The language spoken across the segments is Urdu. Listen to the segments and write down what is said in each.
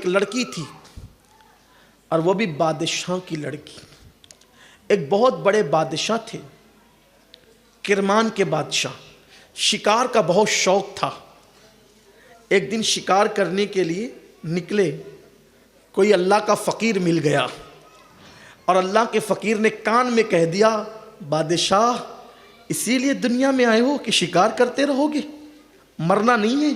ایک لڑکی تھی اور وہ بھی بادشاہ کی لڑکی. ایک بہت بڑے بادشاہ تھے، کرمان کے بادشاہ. شکار کا بہت شوق تھا. ایک دن شکار کرنے کے لیے نکلے. کوئی اللہ کا فقیر مل گیا اور اللہ کے فقیر نے کان میں کہہ دیا، بادشاہ اسی لیے دنیا میں آئے ہو کہ شکار کرتے رہو گے، مرنا نہیں ہے.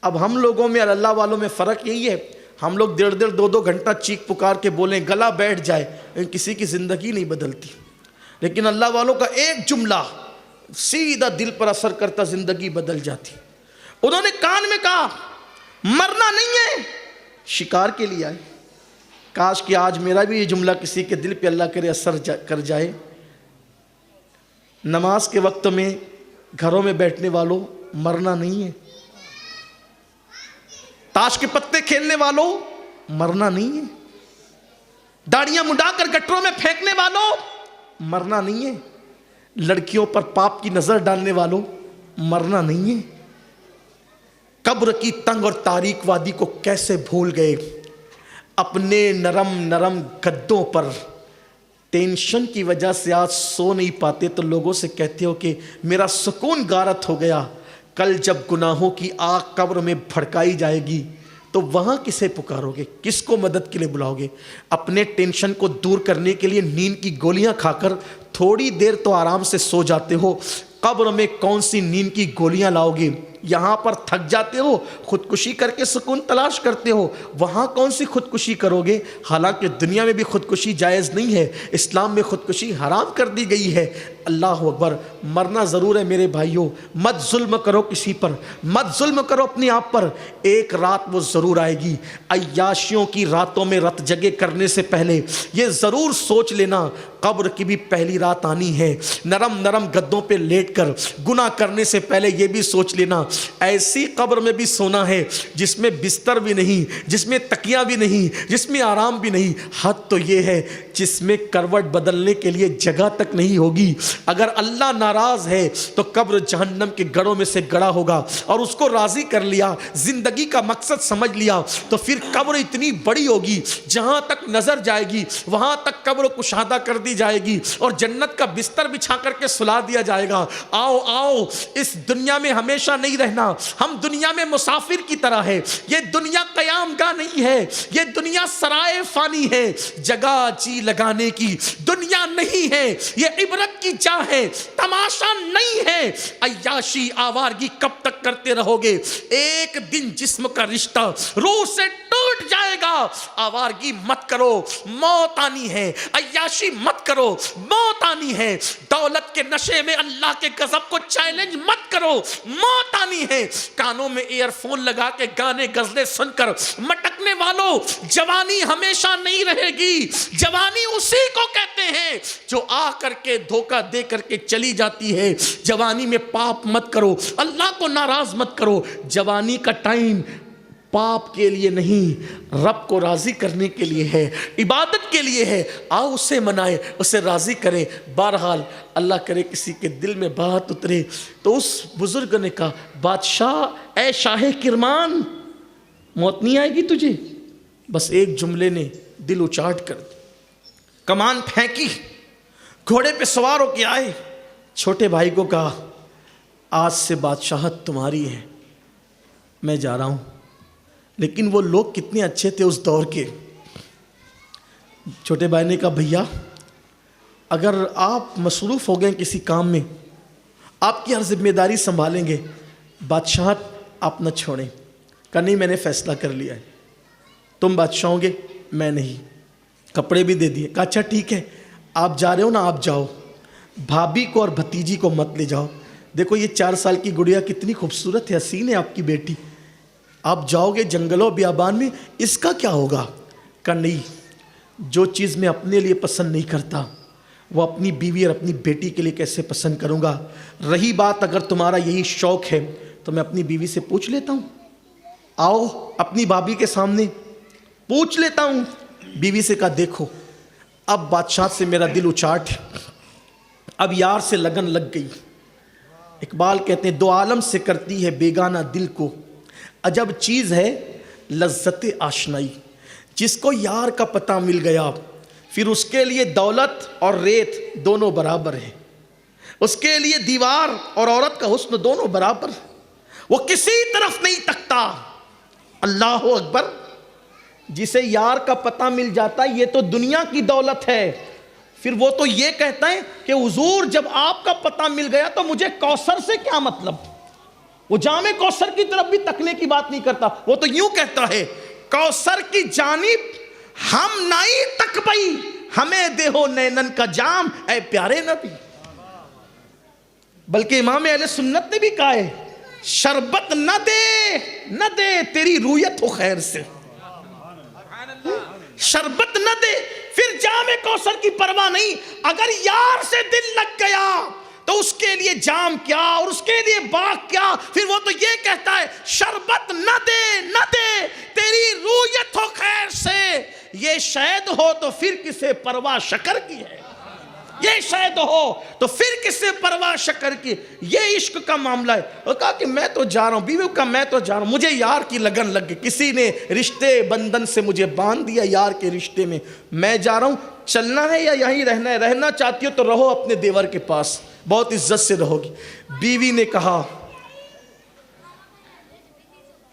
اب ہم لوگوں میں اور اللہ والوں میں فرق یہی ہے، ہم لوگ 1.5-2 گھنٹہ چیخ پکار کے بولیں گلا بیٹھ جائے، لیکن کسی کی زندگی نہیں بدلتی. لیکن اللہ والوں کا ایک جملہ سیدھا دل پر اثر کرتا، زندگی بدل جاتی. انہوں نے کان میں کہا مرنا نہیں ہے، شکار کے لیے آئے. کاش کہ آج میرا بھی یہ جملہ کسی کے دل پہ اللہ کرے اثر کر جائے. نماز کے وقت میں گھروں میں بیٹھنے والوں، مرنا نہیں ہے. تاش کے پتے کھیلنے والوں، مرنا نہیں ہے. داڑیاں مڈا کر گٹروں میں پھینکنے والوں، مرنا نہیں ہے. لڑکیوں پر پاپ کی نظر ڈالنے والوں، مرنا نہیں ہے. قبر کی تنگ اور تاریک وادی کو کیسے بھول گئے. اپنے نرم نرم گدوں پر ٹینشن کی وجہ سے آج سو نہیں پاتے تو لوگوں سے کہتے ہو کہ میرا سکون غارت ہو گیا. کل جب گناہوں کی آگ قبر میں بھڑکائی جائے گی تو وہاں کسے پکارو گے، کس کو مدد کے لیے بلاؤ گے؟ اپنے ٹینشن کو دور کرنے کے لیے نیند کی گولیاں کھا کر تھوڑی دیر تو آرام سے سو جاتے ہو. قبر میں کون سی نیند کی گولیاں لاؤ گے؟ یہاں پر تھک جاتے ہو، خودکشی کر کے سکون تلاش کرتے ہو، وہاں کون سی خودکشی کرو گے؟ حالانکہ دنیا میں بھی خودکشی جائز نہیں ہے، اسلام میں خودکشی حرام کر دی گئی ہے. اللہ اکبر. مرنا ضرور ہے میرے بھائیوں. مت ظلم کرو کسی پر، مت ظلم کرو اپنے آپ پر. ایک رات وہ ضرور آئے گی. عیاشیوں کی راتوں میں رت جگے کرنے سے پہلے یہ ضرور سوچ لینا، قبر کی بھی پہلی رات آنی ہے. نرم نرم گدوں پہ لیٹ کر گناہ کرنے سے پہلے یہ بھی سوچ لینا، ایسی قبر میں بھی سونا ہے جس میں بستر بھی نہیں، جس میں تکیہ بھی نہیں، جس میں آرام بھی نہیں. حد تو یہ ہے جس میں کروٹ بدلنے کے لیے جگہ تک نہیں ہوگی. اگر اللہ ناراض ہے تو قبر جہنم کے گڑھوں میں سے گڑا ہوگا، اور اس کو راضی کر لیا، زندگی کا مقصد سمجھ لیا تو پھر قبر اتنی بڑی ہوگی، جہاں تک نظر جائے گی وہاں تک قبر کشادہ کر دی جائے گی اور جنت کا بستر بچھا کر کے سلا دیا جائے گا. آؤ آؤ، اس دنیا میں ہمیشہ نہیں رہنا. ہم دنیا میں مسافر کی طرح ہے. یہ دنیا قیام گاہ نہیں ہے، یہ دنیا سرائے فانی ہے. جگہ جی لگانے کی دنیا نہیں ہے، یہ عبرت کی جا ہے، تماشا نہیں ہے. عیاشی آوارگی کب تک کرتے رہو گے؟ ایک دن جسم کا رشتہ روح سے ٹوٹ جائے گا. آوارگی مت کرو، موت آنی ہے. عیاشی مت کرو، موت آنی ہے. دولت کے نشے میں اللہ کے غضب کو چیلنج مت کرو، موت آنی ہے. کانوں میں ایئر فون لگا کے گانے غزلیں سن کر مٹکنے والوں، جوانی ہمیشہ نہیں رہے گی. جوانی اسی کو کہتے ہیں جو آ کر کے دھوکہ دے کر کے چلی جاتی ہے. جوانی میں پاپ مت کرو، اللہ کو ناراض مت کرو. جوانی کا ٹائم پاپ کے لیے نہیں، رب کو راضی کرنے کے لیے ہے، عبادت کے لیے ہے. آؤ اسے منائے، اسے راضی کرے. بہرحال اللہ کرے کسی کے دل میں بات اترے تو اس بزرگ نے کہا، بادشاہ اے شاہ کرمان، موت نہیں آئے گی تجھے؟ بس ایک جملے نے دل اچاٹ کر دی. کمان پھینکی، گھوڑے پہ سوار ہو کے آئے. چھوٹے بھائی کو کہا، آج سے بادشاہت تمہاری ہے، میں جا رہا ہوں. لیکن وہ لوگ کتنے اچھے تھے اس دور کے. چھوٹے بھائی نے کہا، بھیا اگر آپ مصروف ہو گئے کسی کام میں، آپ کی ہر ذمہ داری سنبھالیں گے، بادشاہت آپ نہ چھوڑیں. کہا نہیں، میں نے فیصلہ کر لیا ہے، تم بادشاہ ہوں گے، میں نہیں. کپڑے بھی دے دیے. کہا اچھا ٹھیک ہے، آپ جا رہے ہو نا، آپ جاؤ، بھابھی کو اور بھتیجی کو مت لے جاؤ. دیکھو یہ 4 سال کی گڑیا کتنی خوبصورت ہے، حسین ہے آپ کی بیٹی. آپ جاؤ گے جنگلوں بیابان میں، اس کا کیا ہوگا؟ کہ نہیں، جو چیز میں اپنے لیے پسند نہیں کرتا وہ اپنی بیوی اور اپنی بیٹی کے لیے کیسے پسند کروں گا. رہی بات اگر تمہارا یہی شوق ہے تو میں اپنی بیوی سے پوچھ لیتا ہوں. آؤ اپنی بھابھی کے سامنے پوچھ لیتا ہوں. بیوی سے کہا، دیکھو اب بادشاہ سے میرا دل اچاٹ ہے، اب یار سے لگن لگ گئی. اقبال کہتے ہیں، دو عالم سے کرتی ہے بیگانہ دل کو، عجب چیز ہے لذت آشنائی. جس کو یار کا پتہ مل گیا پھر اس کے لیے دولت اور ریت دونوں برابر ہیں. اس کے لیے دیوار اور عورت کا حسن دونوں برابر. وہ کسی طرف نہیں تکتا. اللہ اکبر. جسے یار کا پتہ مل جاتا ہے یہ تو دنیا کی دولت ہے، پھر وہ تو یہ کہتا ہے کہ حضور جب آپ کا پتہ مل گیا تو مجھے کوثر سے کیا مطلب. وہ جام کوثر کی طرف بھی تکنے کی بات نہیں کرتا. وہ تو یوں کہتا ہے کوثر کی جانب ہم نہیں تک پئی، ہمیں دیہو نینن کا جام اے پیارے نبی. بلکہ امام اہل سنت نے بھی کہا ہے شربت نہ دے تیری رویت ہو خیر سے. شربت نہ دے پھر جام کوثر کی پرواہ نہیں. اگر یار سے دل لگ گیا تو اس کے لیے جام کیا اور اس کے لیے باغ کیا. پھر وہ تو یہ کہتا ہے شربت نہ دے تیری رویت ہو خیر سے. یہ شہد ہو تو پھر کسے پرواہ شکر کی ہے. یہ شہد ہو تو پھر کسے پرواہ شکر کی. یہ عشق کا معاملہ ہے. وہ کہا کہ میں تو جا رہا ہوں. بیوی کا میں تو جا رہا ہوں. مجھے یار کی لگن لگ گئی. کسی نے رشتے بندھن سے مجھے باندھ دیا یار کے رشتے میں. میں جا رہا ہوں. چلنا ہے یا یہیں رہنا ہے؟ رہنا چاہتی ہو تو رہو اپنے دیور کے پاس، بہت عزت سے رہو گی. بیوی نے کہا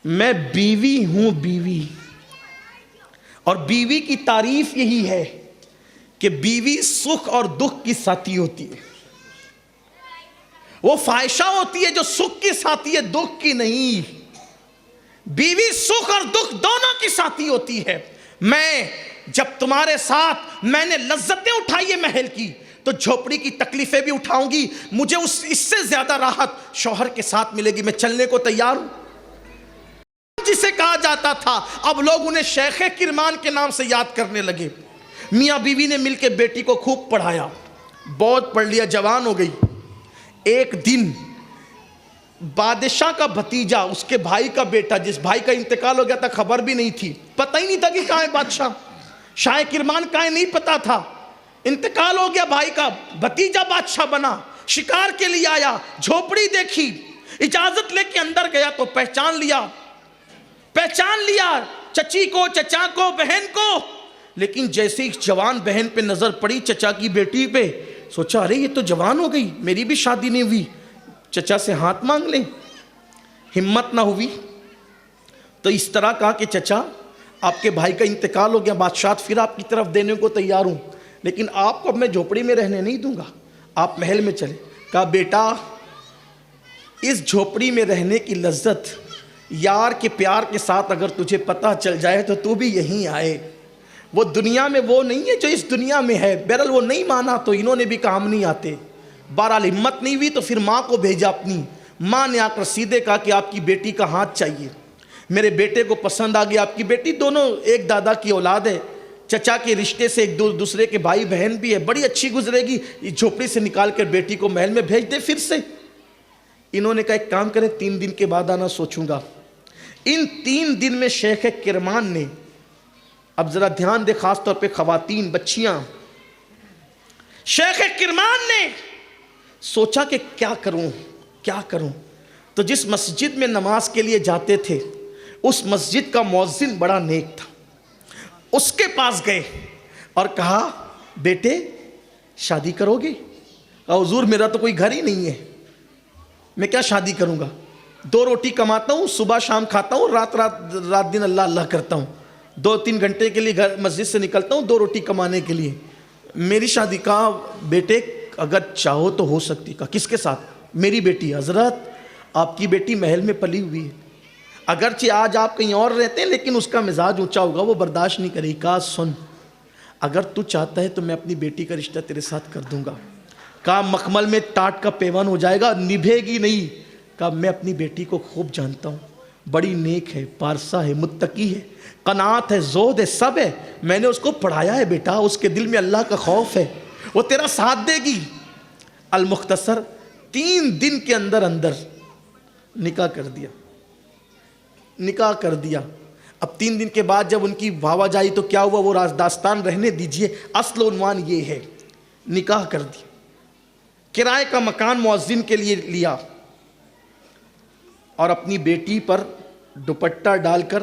میں بیوی ہوں بیوی، اور بیوی کی تعریف یہی ہے کہ بیوی سکھ اور دکھ کی ساتھی ہوتی ہے. وہ فائشہ ہوتی ہے جو سکھ کی ساتھی ہے، دکھ کی نہیں. بیوی سکھ اور دکھ دونوں کی ساتھی ہوتی ہے. میں جب تمہارے ساتھ میں نے لذتیں اٹھائی ہے محل کی تو جھوپڑی کی تکلیفیں بھی اٹھاؤں گی. مجھے اس سے زیادہ راحت شوہر کے ساتھ ملے گی. میں چلنے کو تیار ہوں. جسے کہا جاتا تھا اب لوگ انہیں شیخ کرمان کے نام سے یاد کرنے لگے. میاں بیوی نے مل کے بیٹی کو خوب پڑھایا، بہت پڑھ لیا، جوان ہو گئی. ایک دن بادشاہ کا بھتیجا، اس کے بھائی کا بیٹا، جس بھائی کا انتقال ہو گیا تھا خبر بھی نہیں تھی، پتہ ہی نہیں تھا کہ کہاں ہے بادشاہ، شاہ کرمان کہاں ہے نہیں پتا تھا. انتقال ہو گیا بھائی کا، بھتیجا بادشاہ بنا. شکار کے لیے آیا، جھوپڑی دیکھی، اجازت لے کے اندر گیا تو پہچان لیا چچی کو، چچا کو، بہن کو. لیکن جیسے ہی جوان بہن پہ نظر پڑی، چچا کی بیٹی پہ، سوچا ارے یہ تو جوان ہو گئی، میری بھی شادی نہیں ہوئی، چچا سے ہاتھ مانگ لیں. ہمت نہ ہوئی تو اس طرح کہا کہ چچا آپ کے بھائی کا انتقال ہو گیا، بادشاہت پھر آپ کی طرف دینے کو تیار ہوں، لیکن آپ کو اب میں جھوپڑی میں رہنے نہیں دوں گا، آپ محل میں چلے. کہا بیٹا اس جھوپڑی میں رہنے کی لذت یار کے پیار کے ساتھ اگر تجھے پتہ چل جائے تو تو بھی یہیں آئے. وہ دنیا میں وہ نہیں ہے جو اس دنیا میں ہے. بہرحال وہ نہیں مانا تو انہوں نے بھی کہا ہم نہیں آتے. بہرحال ہمت نہیں ہوئی تو پھر ماں کو بھیجا اپنی. ماں نے آ کر سیدھے کہا کہ آپ کی بیٹی کا ہاتھ چاہیے، میرے بیٹے کو پسند آ گیا. آپ کی بیٹی دونوں ایک دادا کی اولاد ہے، چچا کے رشتے سے ایک دوسرے کے بھائی بہن بھی ہے، بڑی اچھی گزرے گی. اس جھوپڑی سے نکال کر بیٹی کو محل میں بھیج دے پھر سے. انہوں نے کہا ایک کام کریں 3 دن کے بعد آنا، سوچوں گا. ان 3 دن میں شیخ کرمان نے، اب ذرا دھیان دے خاص طور پہ خواتین بچیاں، شیخ کرمان نے سوچا کہ کیا کروں. تو جس مسجد میں نماز کے لیے جاتے تھے اس مسجد کا مؤذن بڑا نیک تھا. اس کے پاس گئے اور کہا بیٹے شادی کرو گے؟ کہا حضور میرا تو کوئی گھر ہی نہیں ہے، میں کیا شادی کروں گا؟ 2 روٹی کماتا ہوں، صبح شام کھاتا ہوں، رات دن اللہ اللہ کرتا ہوں، 2-3 گھنٹے کے لیے گھر مسجد سے نکلتا ہوں 2 روٹی کمانے کے لیے، میری شادی. کہا بیٹے اگر چاہو تو ہو سکتی. کہا کس کے ساتھ؟ میری بیٹی. حضرت آپ کی بیٹی محل میں پلی ہوئی ہے، اگرچہ آج آپ کہیں اور رہتے ہیں لیکن اس کا مزاج اونچا ہوگا، وہ برداشت نہیں کرے گی. کہا سن اگر تو چاہتا ہے تو میں اپنی بیٹی کا رشتہ تیرے ساتھ کر دوں گا. کہا مخمل میں ٹاٹ کا پیوان ہو جائے گا، نبھے گی نہیں. کہا میں اپنی بیٹی کو خوب جانتا ہوں، بڑی نیک ہے، پارسا ہے، متقی ہے، قناعت ہے، زہد ہے، سب ہے. میں نے اس کو پڑھایا ہے بیٹا، اس کے دل میں اللہ کا خوف ہے، وہ تیرا ساتھ دے گی. المختصر 3 دن کے اندر نکاح کر دیا. اب 3 دن کے بعد جب ان کی بھاوا جائی تو کیا ہوا وہ راز داستان رہنے دیجئے، اصل عنوان یہ ہے. نکاح کر دیا، کرائے کا مکان مؤذن کے لیے لیا اور اپنی بیٹی پر دوپٹہ ڈال کر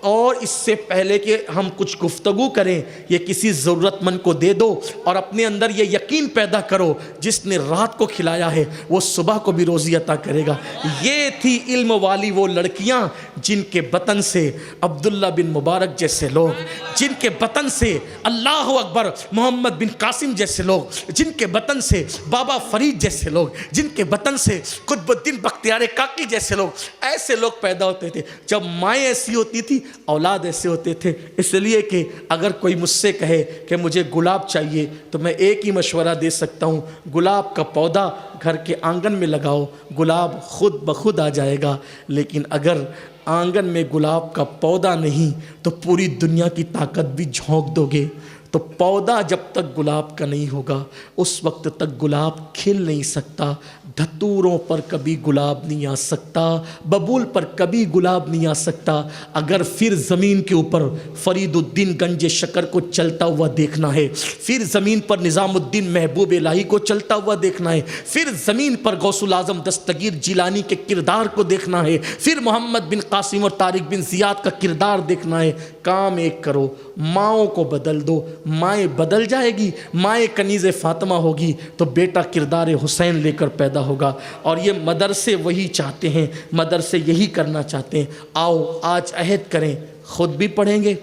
اور اس سے پہلے کہ ہم کچھ گفتگو کریں یہ کسی ضرورت مند کو دے دو اور اپنے اندر یہ یقین پیدا کرو جس نے رات کو کھلایا ہے وہ صبح کو بھی روزی عطا کرے گا۔ یہ تھی علم والی وہ لڑکیاں جن کے بطن سے عبداللہ بن مبارک جیسے لوگ، جن کے بطن سے اللہ اکبر محمد بن قاسم جیسے لوگ، جن کے بطن سے بابا فرید جیسے لوگ، جن کے بطن سے قطب الدین بختیار کاکی جیسے لوگ، ایسے لوگ پیدا ہوتے تھے۔ جب مائیں ایسی ہوتی تھی اولاد ایسے ہوتے تھے۔ اس لیے کہ اگر کوئی مجھ سے کہے کہ مجھے گلاب چاہیے تو میں ایک ہی مشورہ دے سکتا ہوں، گلاب کا پودا گھر کے آنگن میں لگاؤ، گلاب خود بخود آ جائے گا۔ لیکن اگر آنگن میں گلاب کا پودا نہیں تو پوری دنیا کی طاقت بھی جھونک دو گے تو پودا جب تک گلاب کا نہیں ہوگا اس وقت تک گلاب کھل نہیں سکتا۔ دھتوروں پر کبھی گلاب نہیں آ سکتا، ببول پر کبھی گلاب نہیں آ سکتا۔ اگر پھر زمین کے اوپر فرید الدین گنج شکر کو چلتا ہوا دیکھنا ہے، پھر زمین پر نظام الدین محبوب الہی کو چلتا ہوا دیکھنا ہے، پھر زمین پر غوث الاعظم دستگیر جیلانی کے کردار کو دیکھنا ہے، پھر محمد بن قاسم اور طارق بن زیاد کا کردار دیکھنا ہے، کام ایک کرو، ماؤں کو بدل دو۔ مائیں بدل جائے گی، مائیں کنیز فاطمہ ہوگی تو بیٹا کردار حسین لے کر پیدا ہوگا۔ اور یہ مدرسے وہی چاہتے ہیں، مدرسے یہی کرنا چاہتے ہیں۔ آؤ آج عہد کریں، خود بھی پڑھیں گے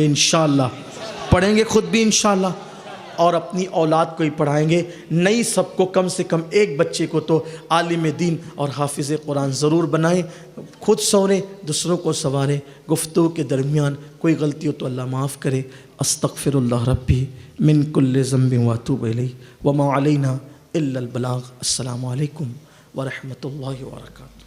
انشاءاللہ، پڑھیں گے خود بھی انشاءاللہ، اور اپنی اولاد کو ہی پڑھائیں گے۔ نہیں سب کو کم سے کم ایک بچے کو تو عالم دین اور حافظ قرآن ضرور بنائیں۔ خود سوریں، دوسروں کو سواریں۔ گفتگو کے درمیان کوئی غلطی ہو تو اللہ معاف کرے۔ استغفر اللہ ربی من کل ذنب واتوب الیہ وما علینا الا البلاغ۔ السلام علیکم ورحمۃ اللہ وبرکاتہ۔